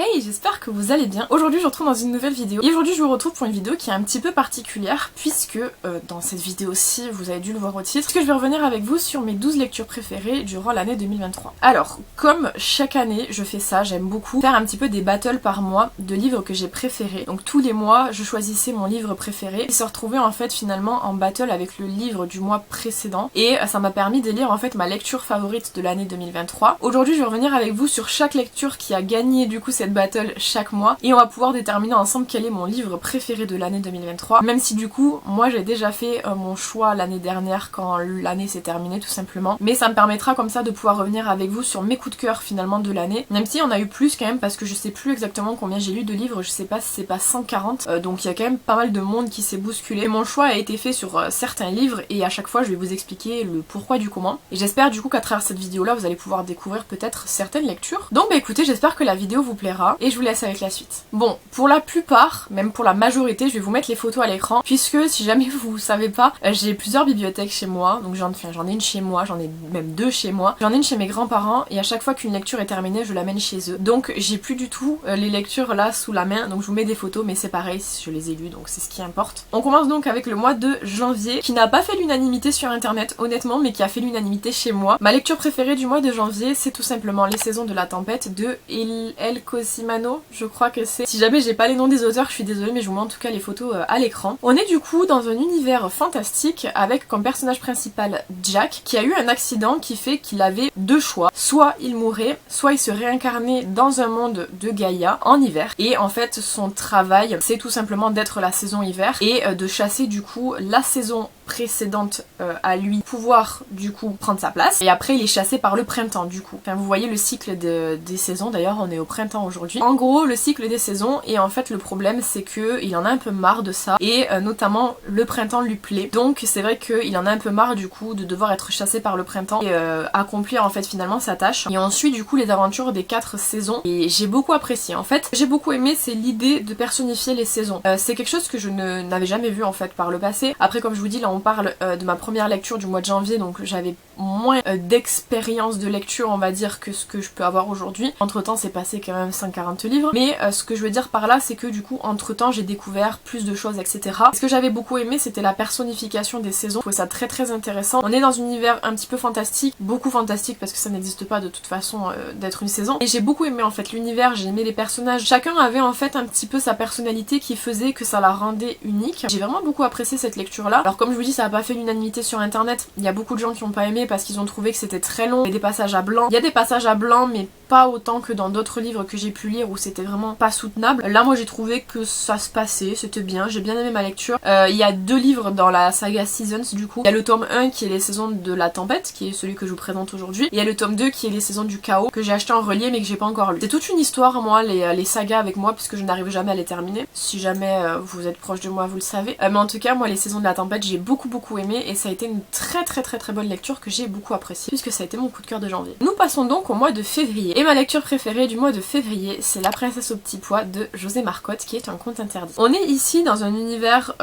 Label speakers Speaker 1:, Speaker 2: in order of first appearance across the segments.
Speaker 1: Hey, j'espère que vous allez bien. Aujourd'hui je vous retrouve dans une nouvelle vidéo et aujourd'hui je vous retrouve pour une vidéo qui est un petit peu particulière puisque dans cette vidéo-ci, vous avez dû le voir au titre, que je vais revenir avec vous sur mes 12 lectures préférées durant l'année 2023. Alors, comme chaque année je fais ça, j'aime beaucoup faire un petit peu des battles par mois de livres que j'ai préférés. Donc tous les mois je choisissais mon livre préféré et se retrouver en fait finalement en battle avec le livre du mois précédent et ça m'a permis d'élire en fait ma lecture favorite de l'année 2023. Aujourd'hui je vais revenir avec vous sur chaque lecture qui a gagné du coup cette battle chaque mois et on va pouvoir déterminer ensemble quel est mon livre préféré de l'année 2023, même si du coup moi j'ai déjà fait mon choix l'année dernière quand l'année s'est terminée tout simplement, mais ça me permettra comme ça de pouvoir revenir avec vous sur mes coups de cœur finalement de l'année, même si on a eu plus quand même parce que je sais plus exactement combien j'ai lu de livres, je sais pas si c'est pas 140, donc il y a quand même pas mal de monde qui s'est bousculé et mon choix a été fait sur certains livres et à chaque fois je vais vous expliquer le pourquoi du comment et j'espère du coup qu'à travers cette vidéo là vous allez pouvoir découvrir peut-être certaines lectures. Donc bah écoutez, j'espère que la vidéo vous plaira et je vous laisse avec la suite. Bon, pour la plupart, même pour la majorité, je vais vous mettre les photos à l'écran puisque si jamais vous savez pas, j'ai plusieurs bibliothèques chez moi, donc j'en ai une chez moi, j'en ai même deux chez moi, j'en ai une chez mes grands-parents et à chaque fois qu'une lecture est terminée, je l'amène chez eux. Donc j'ai plus du tout les lectures là sous la main, donc je vous mets des photos mais c'est pareil, je les ai lues donc c'est ce qui importe. On commence donc avec le mois de janvier qui n'a pas fait l'unanimité sur internet honnêtement mais qui a fait l'unanimité chez moi. Ma lecture préférée du mois de janvier c'est tout simplement Les Saisons de la Tempête de El Cosimano, je crois que c'est. Si jamais j'ai pas les noms des auteurs, je suis désolée mais je vous mets en tout cas les photos à l'écran. On est du coup dans un univers fantastique avec comme personnage principal Jack qui a eu un accident qui fait qu'il avait deux choix. Soit il mourait, soit il se réincarnait dans un monde de Gaïa en hiver et en fait son travail c'est tout simplement d'être la saison hiver et de chasser du coup la saison précédente à lui pouvoir du coup prendre sa place et après il est chassé par le printemps du coup. Enfin vous voyez le cycle des saisons, d'ailleurs on est au printemps aujourd'hui. En gros le cycle des saisons et en fait le problème c'est que il en a un peu marre de ça et notamment le printemps lui plaît donc c'est vrai qu'il en a un peu marre du coup de devoir être chassé par le printemps et accomplir en fait finalement sa tâche et on suit du coup les aventures des 4 saisons et j'ai beaucoup apprécié en fait. J'ai beaucoup aimé c'est l'idée de personnifier les saisons. C'est quelque chose que je n'avais jamais vu en fait par le passé. Après comme je vous dis là on parle de ma première lecture du mois de janvier donc j'avais moins d'expérience de lecture on va dire que ce que je peux avoir aujourd'hui. Entre temps c'est passé quand même 140 livres mais ce que je veux dire par là c'est que du coup entre temps j'ai découvert plus de choses etc. Ce que j'avais beaucoup aimé c'était la personnification des saisons, je trouvais ça très très intéressant. On est dans un univers un petit peu fantastique, beaucoup fantastique parce que ça n'existe pas de toute façon d'être une saison et j'ai beaucoup aimé en fait l'univers, j'ai aimé les personnages, chacun avait en fait un petit peu sa personnalité qui faisait que ça la rendait unique. J'ai vraiment beaucoup apprécié cette lecture là. Alors comme je vous dis ça a pas fait l'unanimité sur internet, il y a beaucoup de gens qui n'ont pas aimé parce qu'ils ont trouvé que c'était très long, il y a des passages à blanc, il y a des passages à blanc mais pas autant que dans d'autres livres que j'ai pu lire où c'était vraiment pas soutenable. Là moi j'ai trouvé que ça se passait, c'était bien, j'ai bien aimé ma lecture. Il y a 2 livres dans la saga Seasons du coup. Il y a le tome 1 qui est Les Saisons de la Tempête, qui est celui que je vous présente aujourd'hui. Et il y a le tome 2 qui est Les Saisons du Chaos, que j'ai acheté en relié mais que j'ai pas encore lu. C'est toute une histoire moi, les sagas avec moi, puisque je n'arrive jamais à les terminer. Si jamais vous êtes proche de moi vous le savez. Mais en tout cas moi Les Saisons de la Tempête j'ai beaucoup aimé et ça a été une très bonne lecture que j'ai beaucoup appréciée puisque ça a été mon coup de cœur de janvier. Nous passons donc au mois de février. Et ma lecture préférée du mois de février c'est La Princesse au petit pois de José Marcotte qui est un conte interdit. On est ici dans un univers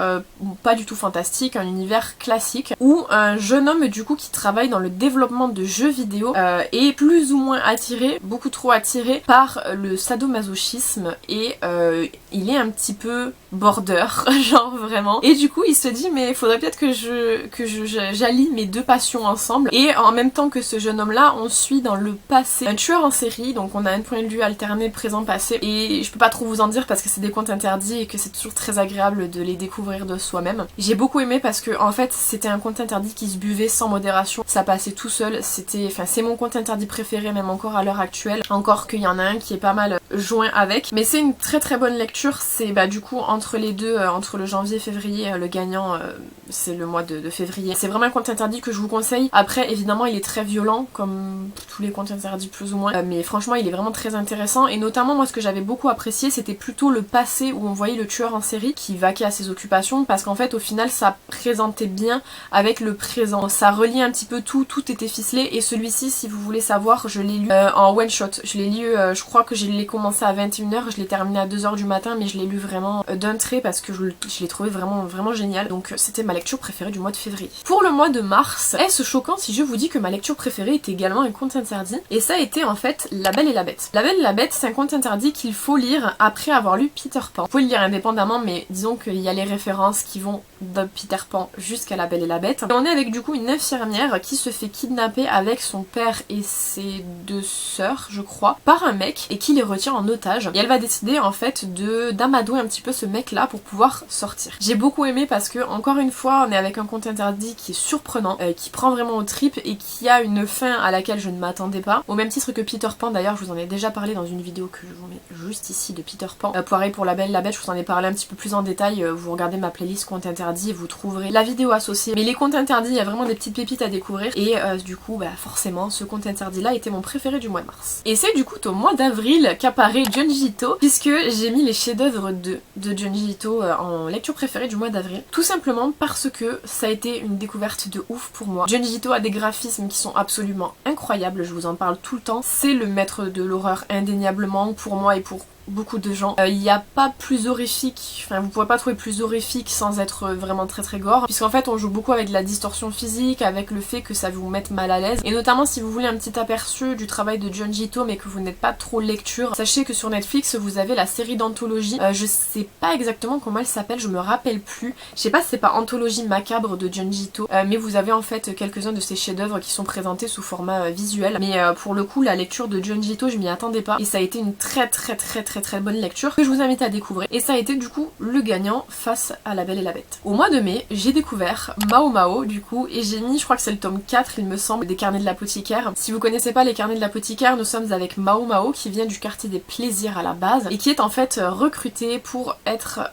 Speaker 1: pas du tout fantastique, un univers classique où un jeune homme du coup qui travaille dans le développement de jeux vidéo est plus ou moins attiré, beaucoup trop attiré par le sadomasochisme et il est un petit peu border, genre vraiment. Et du coup il se dit mais il faudrait peut-être que j'allie mes deux passions ensemble et en même temps que ce jeune homme là on suit dans le passé un tueur en série, donc on a un point de vue alterné présent-passé et je peux pas trop vous en dire parce que c'est des contes interdits et que c'est toujours très agréable de les découvrir de soi-même. J'ai beaucoup aimé parce que en fait c'était un conte interdit qui se buvait sans modération, ça passait tout seul, c'est mon conte interdit préféré même encore à l'heure actuelle, encore qu'il y en a un qui est pas mal joint avec, mais c'est une très bonne lecture. C'est du coup entre les deux, entre le janvier et février, le gagnant c'est le mois de février. C'est vraiment un conte interdit que je vous conseille. Après évidemment il est très violent comme tous les contes interdits plus ou moins, mais franchement il est vraiment très intéressant et notamment moi ce que j'avais beaucoup apprécié c'était plutôt le passé où on voyait le tueur en série qui vaquait à ses occupations parce qu'en fait au final ça présentait bien avec le présent, ça reliait un petit peu tout était ficelé et celui-ci si vous voulez savoir je l'ai lu en one shot, je l'ai lu je crois que je l'ai commencé à 21h, je l'ai terminé à 2h du matin mais je l'ai lu vraiment d'un trait parce que je l'ai trouvé vraiment génial donc c'était ma lecture préférée du mois de février. Pour le mois de mars, est-ce choquant si je vous dis que ma lecture préférée est également un conte interdit? Et ça a été en fait La Belle et la Bête. La Belle et la Bête, c'est un conte interdit qu'il faut lire après avoir lu Peter Pan. Vous pouvez le lire indépendamment, mais disons qu'il y a les références qui vont de Peter Pan jusqu'à La Belle et la Bête. Et on est avec du coup une infirmière qui se fait kidnapper avec son père et ses 2 sœurs, je crois, par un mec et qui les retient en otage. Et elle va décider en fait d'amadouer un petit peu ce mec là pour pouvoir sortir. J'ai beaucoup aimé parce que encore une fois on est avec un conte interdit qui est surprenant, qui prend vraiment aux tripes et qui a une fin à laquelle je ne m'attendais pas. Au même titre que Peter Pan, d'ailleurs je vous en ai déjà parlé dans une vidéo que je vous mets juste ici de Peter Pan. Pareil pour La Belle et la Bête, je vous en ai parlé un petit peu plus en détail, vous regardez ma playlist conte interdit et vous trouverez la vidéo associée. Mais les contes interdits, il y a vraiment des petites pépites à découvrir et du coup bah forcément ce conte interdit là était mon préféré du mois de mars. Et c'est du coup au mois d'avril qu'apparaît Junji Ito, puisque j'ai mis les chefs-d'œuvre de Junji Ito en lecture préférée du mois d'avril, tout simplement parce que ça a été une découverte de ouf pour moi. Junji Ito a des graphismes qui sont absolument incroyables, je vous en parle tout le temps, c'est le maître de l'horreur indéniablement pour moi et pour beaucoup de gens. Il n'y a pas plus horrifique, enfin vous pourrez pas trouver plus horrifique sans être vraiment très très gore, puisqu'en fait on joue beaucoup avec de la distorsion physique, avec le fait que ça vous mette mal à l'aise, et notamment si vous voulez un petit aperçu du travail de Junji Ito mais que vous n'êtes pas trop lecture, sachez que sur Netflix vous avez la série d'anthologie, je sais pas exactement comment elle s'appelle, je me rappelle plus, je sais pas si c'est pas Anthologie macabre de Junji Ito, mais vous avez en fait quelques-uns de ses chefs-d'œuvre qui sont présentés sous format visuel, mais pour le coup la lecture de Junji Ito je m'y attendais pas, et ça a été une très bonne lecture que je vous invite à découvrir, et ça a été du coup le gagnant face à La Belle et la Bête. Au mois de mai j'ai découvert Mao Mao du coup, et j'ai mis, je crois que c'est le tome 4 il me semble, des Carnets de l'apothicaire. Si vous connaissez pas les Carnets de l'apothicaire, nous sommes avec Mao Mao qui vient du quartier des plaisirs à la base et qui est en fait recruté pour être,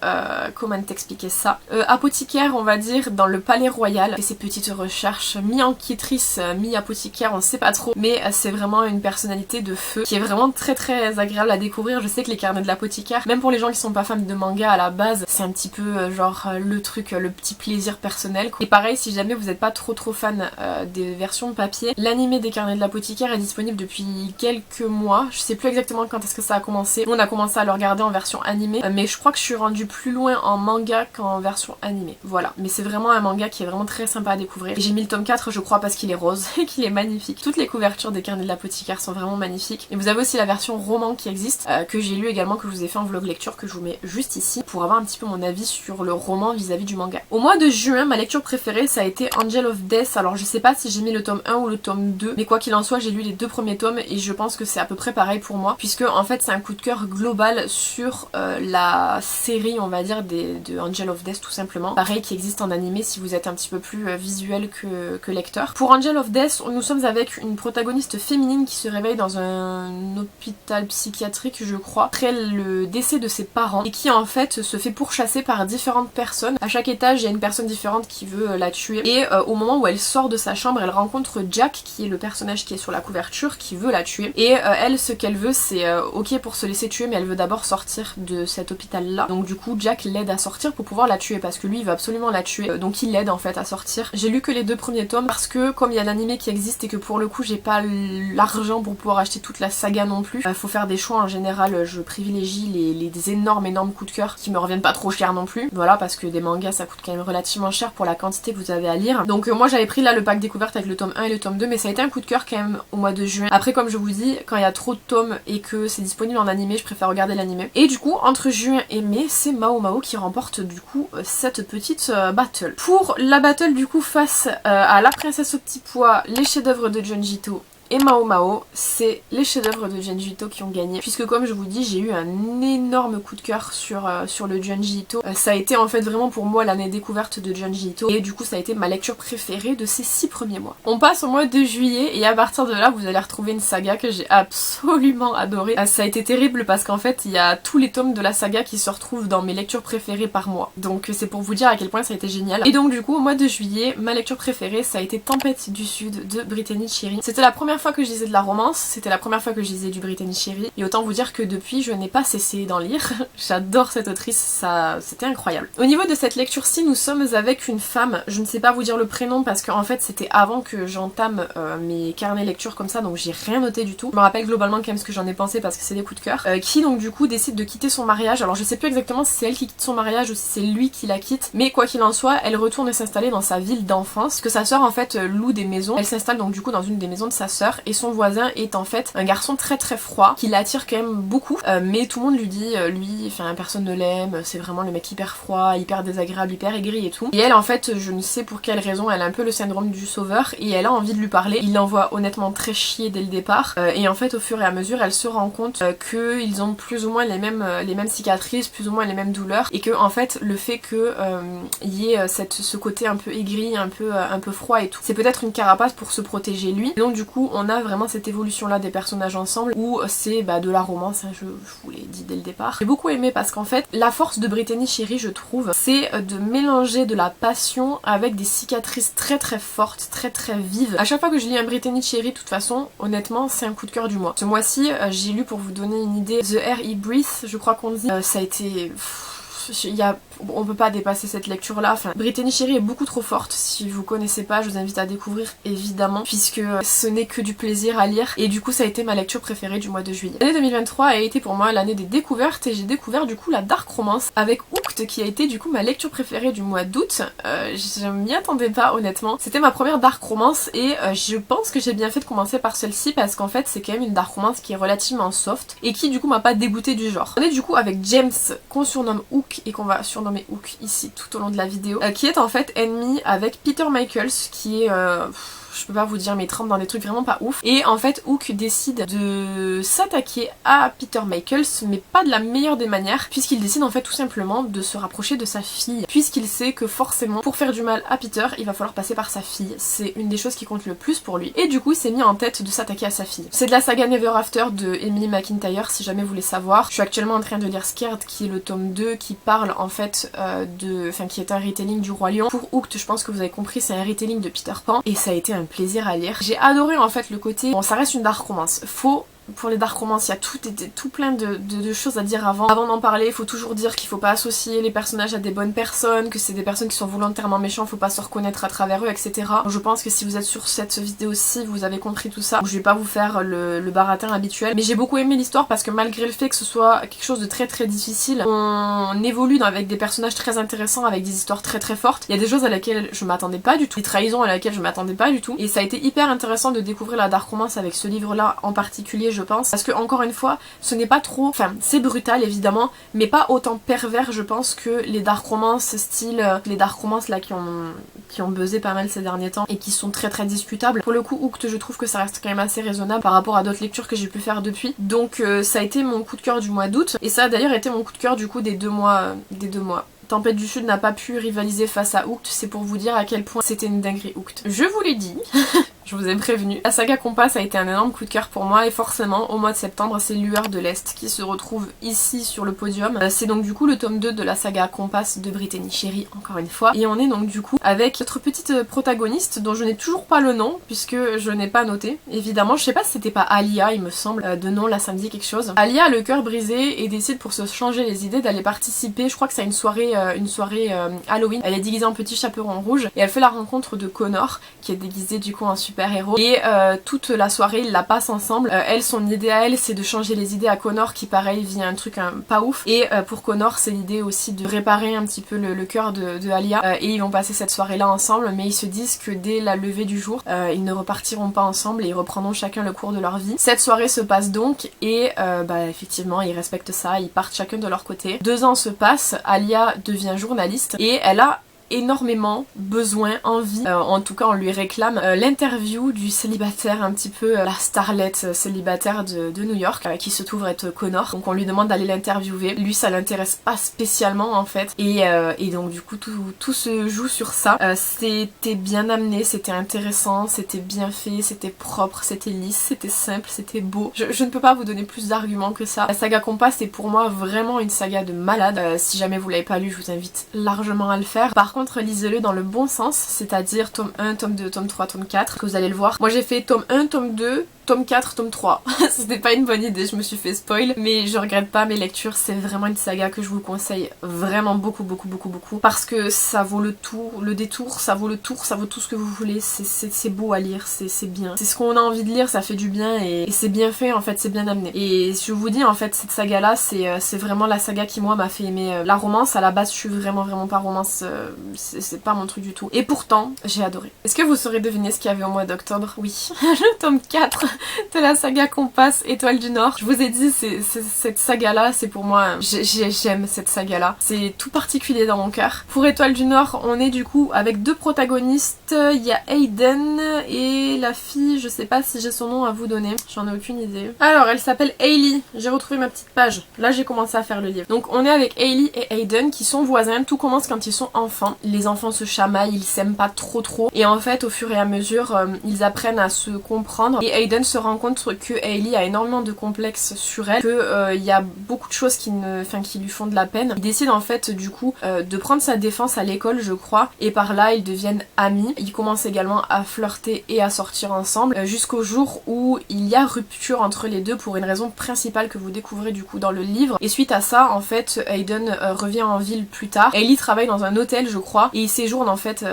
Speaker 1: comment t'expliquer ça, apothicaire on va dire dans le palais royal, et ses petites recherches mi-enquêtrice, mi-apothicaire, on sait pas trop, mais c'est vraiment une personnalité de feu qui est vraiment très agréable à découvrir. Je sais que les Carnets de l'apothicaire, même pour les gens qui sont pas fans de manga à la base, c'est un petit peu genre le truc, le petit plaisir personnel quoi. Et pareil, si jamais vous n'êtes pas trop fan des versions papier, l'animé des Carnets de l'apothicaire est disponible depuis quelques mois, je sais plus exactement quand est-ce que ça a commencé. Nous on a commencé à le regarder en version animée, mais je crois que je suis rendue plus loin en manga qu'en version animée, voilà. Mais c'est vraiment un manga qui est vraiment très sympa à découvrir, et j'ai mis le tome 4 je crois parce qu'il est rose et qu'il est magnifique. Toutes les couvertures des Carnets de l'apothicaire sont vraiment magnifiques, et vous avez aussi la version roman qui existe, que j'ai lu également, que je vous ai fait en vlog lecture, que je vous mets juste ici pour avoir un petit peu mon avis sur le roman vis-à-vis du manga. Au mois de juin, ma lecture préférée ça a été Angel of Death. Alors je sais pas si j'ai mis le tome 1 ou le tome 2, mais quoi qu'il en soit j'ai lu les 2 premiers tomes et je pense que c'est à peu près pareil pour moi, puisque en fait c'est un coup de cœur global sur la série on va dire de Angel of Death tout simplement, pareil qui existe en animé si vous êtes un petit peu plus visuel que lecteur. Pour Angel of Death nous sommes avec une protagoniste féminine qui se réveille dans un hôpital psychiatrique je crois, après le décès de ses parents, et qui en fait se fait pourchasser par différentes personnes. À chaque étage il y a une personne différente qui veut la tuer, et au moment où elle sort de sa chambre elle rencontre Jack qui est le personnage qui est sur la couverture qui veut la tuer, et elle ce qu'elle veut c'est ok pour se laisser tuer mais elle veut d'abord sortir de cet hôpital là, donc du coup Jack l'aide à sortir pour pouvoir la tuer parce que lui il veut absolument la tuer, donc il l'aide en fait à sortir. J'ai lu que les 2 premiers tomes parce que comme il y a l'animé qui existe et que pour le coup j'ai pas l'argent pour pouvoir acheter toute la saga non plus, faut faire des choix en général, je privilégie les énormes coups de cœur qui me reviennent pas trop cher non plus, voilà, parce que des mangas ça coûte quand même relativement cher pour la quantité que vous avez à lire. Donc moi j'avais pris là le pack découverte avec le tome 1 et le tome 2, mais ça a été un coup de cœur quand même au mois de juin. Après comme je vous dis, quand il y a trop de tomes et que c'est disponible en animé, je préfère regarder l'animé. Et du coup entre juin et mai c'est Mao Mao qui remporte du coup cette petite battle. Pour la battle du coup face à La Princesse au petit pois, les chefs-d'œuvre de Junji Ito et Mao Mao, c'est les chefs-d'œuvre de Junji Ito qui ont gagné, puisque comme je vous dis j'ai eu un énorme coup de cœur sur le Junji Ito. Ça a été en fait vraiment pour moi l'année découverte de Junji Ito, et du coup ça a été ma lecture préférée de ces 6 premiers mois. On passe au mois de juillet et à partir de là vous allez retrouver une saga que j'ai absolument adorée. Ça a été terrible parce qu'en fait il y a tous les tomes de la saga qui se retrouvent dans mes lectures préférées par mois, donc c'est pour vous dire à quel point ça a été génial. Et donc du coup au mois de juillet ma lecture préférée ça a été Tempête du Sud de Brittany Cherry. C'était la première fois que je lisais de la romance, c'était la première fois que je lisais du Brittany Sherry, et autant vous dire que depuis je n'ai pas cessé d'en lire. J'adore cette autrice, ça c'était incroyable. Au niveau de cette lecture-ci, nous sommes avec une femme, je ne sais pas vous dire le prénom parce qu'en fait c'était avant que j'entame mes carnets lecture comme ça, donc j'ai rien noté du tout. Je me rappelle globalement quand même ce que j'en ai pensé parce que c'est des coups de cœur. Qui donc du coup décide de quitter son mariage. Alors je sais plus exactement si c'est elle qui quitte son mariage ou si c'est lui qui la quitte, mais quoi qu'il en soit, elle retourne s'installer dans sa ville d'enfance, que sa sœur en fait loue des maisons. Elle s'installe donc du coup dans une des maisons de sa sœur et son voisin est en fait un garçon très très froid qui l'attire quand même beaucoup, mais tout le monde lui dit lui, enfin personne ne l'aime, c'est vraiment le mec hyper froid, hyper désagréable, hyper aigri et tout. Et elle en fait, je ne sais pour quelle raison, elle a un peu le syndrome du sauveur et elle a envie de lui parler. Il l'envoie honnêtement très chier dès le départ, et en fait au fur et à mesure elle se rend compte qu'ils ont plus ou moins les mêmes cicatrices, plus ou moins les mêmes douleurs, et que en fait le fait que y ait ce côté un peu aigri, un peu froid et tout, c'est peut-être une carapace pour se protéger lui. Et donc du coup on a vraiment cette évolution là des personnages ensemble où c'est de la romance, hein, je vous l'ai dit dès le départ. J'ai beaucoup aimé parce qu'en fait la force de Brittany Sherry, je trouve, c'est de mélanger de la passion avec des cicatrices très très fortes, très très vives. À chaque fois que je lis un Brittany Sherry, de toute façon, honnêtement, c'est un coup de cœur du mois. Ce mois-ci, j'ai lu, pour vous donner une idée, The Air He Breathes, je crois qu'on dit. Ça a été... on peut pas dépasser cette lecture là, enfin Brittany Sherry est beaucoup trop forte. Si vous connaissez pas, je vous invite à découvrir évidemment, puisque ce n'est que du plaisir à lire, et du coup ça a été ma lecture préférée du mois de juillet. L'année 2023 a été pour moi l'année des découvertes, et j'ai découvert du coup la dark romance avec Hooked, qui a été du coup ma lecture préférée du mois d'août. Je m'y attendais pas honnêtement, c'était ma première dark romance, et je pense que j'ai bien fait de commencer par celle-ci parce qu'en fait c'est quand même une dark romance qui est relativement soft et qui du coup m'a pas dégoûté du genre. On est du coup avec James, qu'on surnomme Hook et qu'on va surnommer Hook ici tout au long de la vidéo, qui est en fait ennemi avec Peter Michaels, qui est... je peux pas vous dire, mais il trempe dans des trucs vraiment pas ouf. Et en fait, Hook décide de s'attaquer à Peter Michaels, mais pas de la meilleure des manières, puisqu'il décide en fait tout simplement de se rapprocher de sa fille, puisqu'il sait que forcément, pour faire du mal à Peter, il va falloir passer par sa fille. C'est une des choses qui compte le plus pour lui. Et du coup, il s'est mis en tête de s'attaquer à sa fille. C'est de la saga Never After de Emily McIntyre, si jamais vous voulez savoir. Je suis actuellement en train de lire Scared, qui est le tome 2, qui parle en fait qui est un retelling du Roi Lion. Pour Hooked, je pense que vous avez compris, c'est un retelling de Peter Pan, et ça a été un plaisir à lire. J'ai adoré en fait le côté, bon ça reste une dark romance, pour les dark romance, il y a tout plein de choses à dire avant d'en parler. Il faut toujours dire qu'il faut pas associer les personnages à des bonnes personnes, que c'est des personnes qui sont volontairement méchants, faut pas se reconnaître à travers eux, etc. Donc, je pense que si vous êtes sur cette vidéo-ci, vous avez compris tout ça. Donc, je vais pas vous faire le baratin habituel, mais j'ai beaucoup aimé l'histoire parce que malgré le fait que ce soit quelque chose de très très difficile, on évolue avec des personnages très intéressants, avec des histoires très très fortes. Il y a des choses à laquelle je m'attendais pas du tout, des trahisons à laquelle je m'attendais pas du tout, et ça a été hyper intéressant de découvrir la dark romance avec ce livre-là en particulier, je pense, parce que encore une fois ce n'est pas trop, enfin c'est brutal évidemment, mais pas autant pervers je pense que les dark romance style les dark romance là qui ont buzzé pas mal ces derniers temps et qui sont très très discutables. Pour le coup Hooked, je trouve que ça reste quand même assez raisonnable par rapport à d'autres lectures que j'ai pu faire depuis, donc ça a été mon coup de cœur du mois d'août, et ça a d'ailleurs été mon coup de cœur du coup des deux mois. Tempête du Sud n'a pas pu rivaliser face à Hooked, c'est pour vous dire à quel point c'était une dinguerie Hooked. Je vous l'ai dit, je vous ai prévenu. La saga Compass a été un énorme coup de cœur pour moi, et forcément au mois de septembre c'est Lueur de l'Est qui se retrouve ici sur le podium. C'est donc du coup le tome 2 de la saga Compass de Brittany Sherry encore une fois, et on est donc du coup avec notre petite protagoniste dont je n'ai toujours pas le nom puisque je n'ai pas noté. Évidemment je sais pas si c'était pas Alia, il me semble, de nom là ça me dit quelque chose. Alia a le cœur brisé et décide pour se changer les idées d'aller participer, je crois que c'est une soirée Halloween. Elle est déguisée en petit chaperon rouge et elle fait la rencontre de Connor qui est déguisé du coup en super héros, et toute la soirée ils la passent ensemble. Elle, son idée à elle c'est de changer les idées à Connor qui pareil vit un truc pas ouf, et pour Connor c'est l'idée aussi de réparer un petit peu le cœur de Alia, et ils vont passer cette soirée là ensemble, mais ils se disent que dès la levée du jour ils ne repartiront pas ensemble et ils reprendront chacun le cours de leur vie. Cette soirée se passe donc, et effectivement ils respectent ça, ils partent chacun de leur côté. 2 ans se passent, Alia devient journaliste et elle a énormément besoin, envie, en tout cas on lui réclame l'interview du célibataire, un petit peu la starlette célibataire de New York, qui se trouve être Connor. Donc on lui demande d'aller l'interviewer, lui ça l'intéresse pas spécialement en fait, et donc du coup tout se joue sur ça. C'était bien amené, c'était intéressant, c'était bien fait, c'était propre, c'était lisse, c'était simple, c'était beau. Je ne peux pas vous donner plus d'arguments que ça. La saga Compass est pour moi vraiment une saga de malade. Si jamais vous l'avez pas lu, je vous invite largement à le faire. Par contre contre lisez-le dans le bon sens, c'est-à-dire tome 1, tome 2, tome 3, tome 4, que vous allez le voir. Moi j'ai fait tome 1, tome 2, tome 4, tome 3. C'était pas une bonne idée, je me suis fait spoil, mais je regrette pas mes lectures, c'est vraiment une saga que je vous conseille vraiment beaucoup parce que ça vaut le détour, ça vaut le tour, ça vaut tout ce que vous voulez, c'est beau à lire, c'est bien. C'est ce qu'on a envie de lire, ça fait du bien et c'est bien fait en fait, c'est bien amené. Et je vous dis en fait cette saga là, c'est vraiment la saga qui moi m'a fait aimer la romance. À la base je suis vraiment pas romance, c'est pas mon truc du tout. Et pourtant j'ai adoré. Est-ce que vous saurez deviner ce qu'il y avait au mois d'octobre? Oui, le tome 4 de la saga Compass, Étoile du Nord. Je vous ai dit, cette saga là, c'est pour moi, j'aime cette saga là. C'est tout particulier dans mon cœur. Pour Étoile du Nord, on est du coup avec deux protagonistes. Il y a Aiden et la fille, je sais pas si j'ai son nom à vous donner, j'en ai aucune idée. Alors elle s'appelle Hailey, j'ai retrouvé ma petite page. Là j'ai commencé à faire le livre. Donc on est avec Hailey et Aiden qui sont voisins. Tout commence quand ils sont enfants. Les enfants se chamaillent, ils s'aiment pas trop. Et en fait au fur et à mesure, ils apprennent à se comprendre. Et Aiden se rend compte que Hailey a énormément de complexes sur elle, que y a beaucoup de choses qui lui font de la peine. Il décide en fait du coup de prendre sa défense à l'école je crois, et par là ils deviennent amis. Ils commencent également à flirter et à sortir ensemble jusqu'au jour où il y a rupture entre les deux pour une raison principale que vous découvrez du coup dans le livre. Et suite à ça en fait Aiden revient en ville plus tard. Hailey travaille dans un hôtel je crois et il séjourne en fait,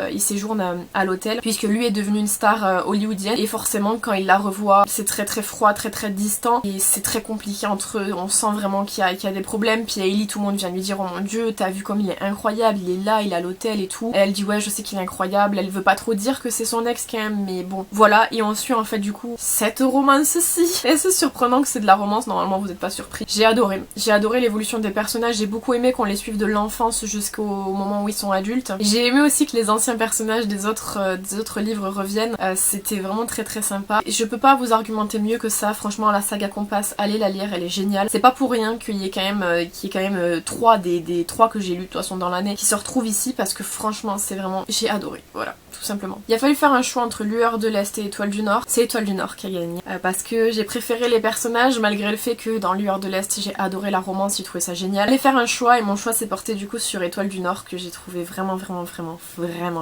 Speaker 1: à l'hôtel puisque lui est devenu une star hollywoodienne et forcément quand il la revoit c'est très froid, très distant et c'est très compliqué entre eux. On sent vraiment qu'il y a des problèmes. Puis Hailey, tout le monde vient lui dire oh mon dieu t'as vu comme il est incroyable, il est là, il est à l'hôtel et tout. Elle dit ouais je sais qu'il est incroyable, elle veut pas trop dire que c'est son ex quand même mais bon voilà. Et on suit en fait du coup cette romance-ci. Et c'est surprenant que c'est de la romance, normalement vous n'êtes pas surpris. J'ai adoré l'évolution des personnages, j'ai beaucoup aimé qu'on les suive de l'enfance jusqu'au moment où ils sont adultes. J'ai aimé aussi que les anciens personnages des autres livres reviennent, c'était vraiment très sympa. Et je peux pas vous argumenter mieux que ça, franchement la saga Compass, allez la lire, elle est géniale. C'est pas pour rien qu'il y ait quand même 3 des 3 que j'ai lu de toute façon dans l'année qui se retrouvent ici parce que franchement c'est vraiment, j'ai adoré, voilà. Tout simplement. Il a fallu faire un choix entre Lueur de l'Est et Étoile du Nord. C'est Étoile du Nord qui a gagné. Parce que j'ai préféré les personnages malgré le fait que dans Lueur de l'Est j'ai adoré la romance, j'ai trouvé ça génial. J'ai faire un choix et mon choix s'est porté du coup sur Étoile du Nord que j'ai trouvé vraiment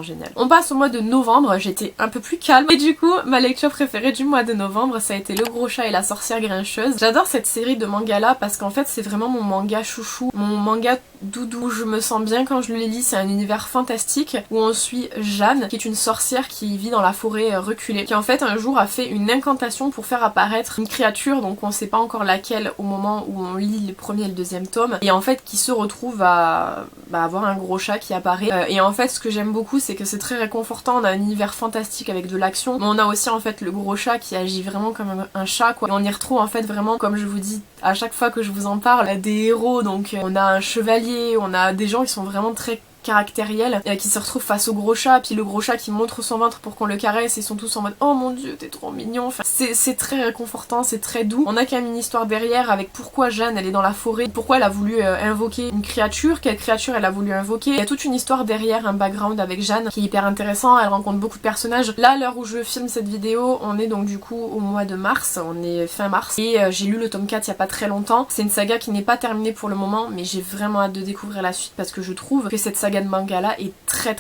Speaker 1: génial. On passe au mois de novembre, j'étais un peu plus calme et du coup ma lecture préférée du mois de novembre ça a été Le Gros Chat et la Sorcière Grincheuse. J'adore cette série de mangas là parce qu'en fait c'est vraiment mon manga chouchou, mon manga doudou. Je me sens bien quand je le lis, c'est un univers fantastique où on suit Jeanne qui est une sorcière qui vit dans la forêt reculée, qui en fait un jour a fait une incantation pour faire apparaître une créature, donc on sait pas encore laquelle au moment où on lit le premier et le deuxième tome, et en fait qui se retrouve à avoir un gros chat qui apparaît. Et en fait ce que j'aime beaucoup c'est que c'est très réconfortant, on a un univers fantastique avec de l'action, mais on a aussi en fait le gros chat qui agit vraiment comme un chat quoi, et on y retrouve en fait vraiment, comme je vous dis à chaque fois que je vous en parle, des héros. Donc on a un chevalier, on a des gens qui sont vraiment très caractériel qui se retrouve face au gros chat, puis le gros chat qui montre son ventre pour qu'on le caresse et ils sont tous en mode oh mon dieu t'es trop mignon. Enfin, c'est très réconfortant, c'est très doux. On a quand même une histoire derrière avec pourquoi Jeanne elle est dans la forêt, pourquoi elle a voulu invoquer une créature, quelle créature elle a voulu invoquer. Il y a toute une histoire derrière, un background avec Jeanne qui est hyper intéressant, elle rencontre beaucoup de personnages. Là à l'heure où je filme cette vidéo on est donc du coup au mois de mars, on est fin mars et j'ai lu le tome 4 il y a pas très longtemps. C'est une saga qui n'est pas terminée pour le moment mais j'ai vraiment hâte de découvrir la suite parce que je trouve que cette saga de manga là est très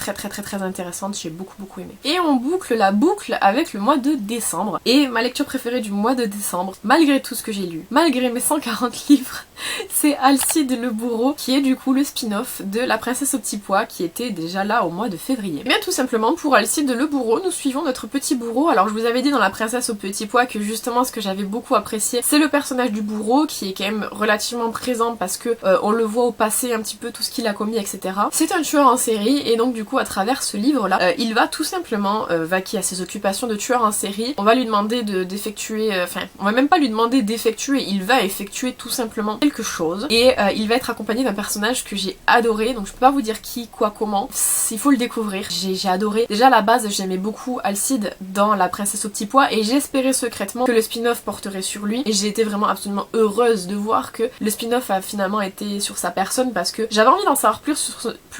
Speaker 1: intéressante, j'ai beaucoup aimé. Et on boucle la boucle avec le mois de décembre. Et ma lecture préférée du mois de décembre, malgré tout ce que j'ai lu, malgré mes 140 livres, c'est Alcide le Bourreau, qui est du coup le spin-off de La Princesse au Petit Pois, qui était déjà là au mois de février. Et bien tout simplement, pour Alcide le Bourreau, nous suivons notre petit bourreau. Alors je vous avais dit dans La Princesse au Petit Pois que justement ce que j'avais beaucoup apprécié, c'est le personnage du bourreau, qui est quand même relativement présent parce que on le voit au passé un petit peu tout ce qu'il a commis, etc. C'est un tueur en série et donc du coup à travers ce livre là il va tout simplement vaquer à ses occupations de tueur en série. On va lui demander d'effectuer, on va même pas lui demander d'effectuer, il va effectuer tout simplement quelque chose et il va être accompagné d'un personnage que j'ai adoré, donc je peux pas vous dire qui, quoi, comment, il faut le découvrir. J'ai adoré. Déjà à la base j'aimais beaucoup Alcide dans La Princesse au Petit Pois et j'espérais secrètement que le spin-off porterait sur lui et j'ai été vraiment absolument heureuse de voir que le spin-off a finalement été sur sa personne parce que j'avais envie d'en savoir plus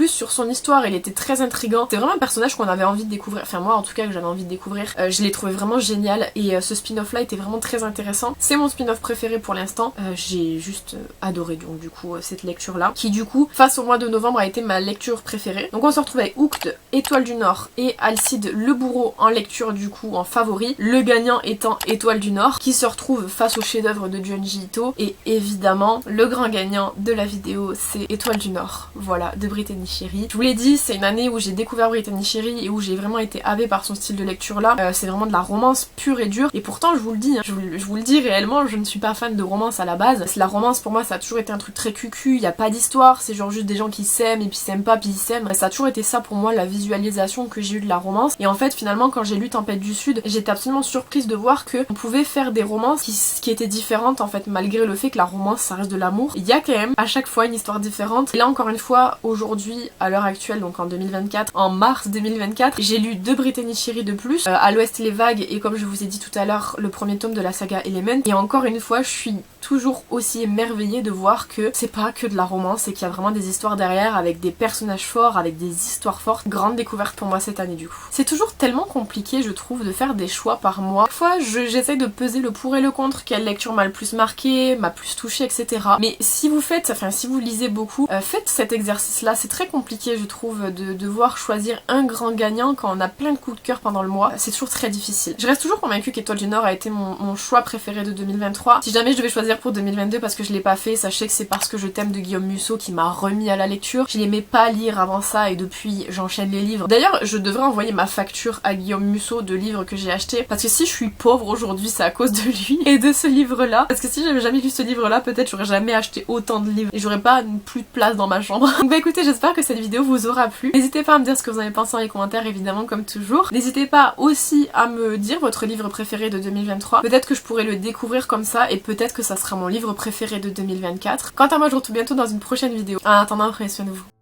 Speaker 1: sur son histoire. Il était très intriguant, c'est vraiment un personnage qu'on avait envie de découvrir, enfin moi en tout cas que j'avais envie de découvrir. Je l'ai trouvé vraiment génial et ce spin-off là était vraiment très intéressant. C'est mon spin-off préféré pour l'instant, j'ai juste adoré donc du coup cette lecture là, qui du coup face au mois de novembre a été ma lecture préférée. Donc on se retrouve avec Hooked, Étoile du Nord et Alcide Le Bourreau en lecture du coup en favori, le gagnant étant Étoile du Nord qui se retrouve face au chef-d'œuvre de Junji Ito, et évidemment le grand gagnant de la vidéo c'est Étoile du Nord, voilà, de Brittany Sherry. Je vous l'ai dit, c'est une année où j'ai découvert Brittany Sherry et où j'ai vraiment été havée par son style de lecture là. C'est vraiment de la romance pure et dure, et pourtant je vous le dis, hein, je vous le dis réellement, je ne suis pas fan de romance à la base. La romance pour moi ça a toujours été un truc très cucu, il n'y a pas d'histoire, c'est genre juste des gens qui s'aiment et puis s'aiment pas puis ils s'aiment. Ça a toujours été ça pour moi la visualisation que j'ai eue de la romance, et en fait finalement quand j'ai lu Tempête du Sud, j'étais absolument surprise de voir que on pouvait faire des romances qui étaient différentes en fait, malgré le fait que la romance ça reste de l'amour. Il y a quand même à chaque fois une histoire différente, et là encore une fois aujourd'hui à l'heure actuelle, donc en 2024, en mars 2024, j'ai lu 2 Brittany Sherry de plus, À l'Ouest les vagues et comme je vous ai dit tout à l'heure le premier tome de la saga Element, et encore une fois je suis toujours aussi émerveillée de voir que c'est pas que de la romance et qu'il y a vraiment des histoires derrière avec des personnages forts, avec des histoires fortes. Grande découverte pour moi cette année du coup. C'est toujours tellement compliqué je trouve de faire des choix par mois. Parfois j'essaye de peser le pour et le contre, quelle lecture m'a le plus marqué, m'a plus touché, etc. Mais si vous faites, enfin si vous lisez beaucoup, faites cet exercice là, c'est très compliqué je trouve de devoir choisir un grand gagnant quand on a plein de coups de cœur pendant le mois, c'est toujours très difficile. Je reste toujours convaincue qu'Étoile du Nord a été mon choix préféré de 2023. Si jamais je devais choisir pour 2022 parce que je l'ai pas fait, sachez que c'est parce que je t'aime de Guillaume Musso qui m'a remis à la lecture. Je n'aimais pas lire avant ça et depuis j'enchaîne les livres. D'ailleurs je devrais envoyer ma facture à Guillaume Musso de livres que j'ai achetés, parce que si je suis pauvre aujourd'hui c'est à cause de lui et de ce livre là, parce que si j'avais jamais lu ce livre là peut-être j'aurais jamais acheté autant de livres et j'aurais pas plus de place dans ma chambre. Donc bah écoutez, j'espère que cette vidéo vous aura plu. N'hésitez pas à me dire ce que vous en avez pensé dans les commentaires évidemment comme toujours. N'hésitez pas aussi à me dire votre livre préféré de 2023, peut-être que je pourrais le découvrir comme ça et peut-être que ça sera mon livre préféré de 2024. Quant à moi je vous retrouve bientôt dans une prochaine vidéo. En attendant, prenez soin de vous.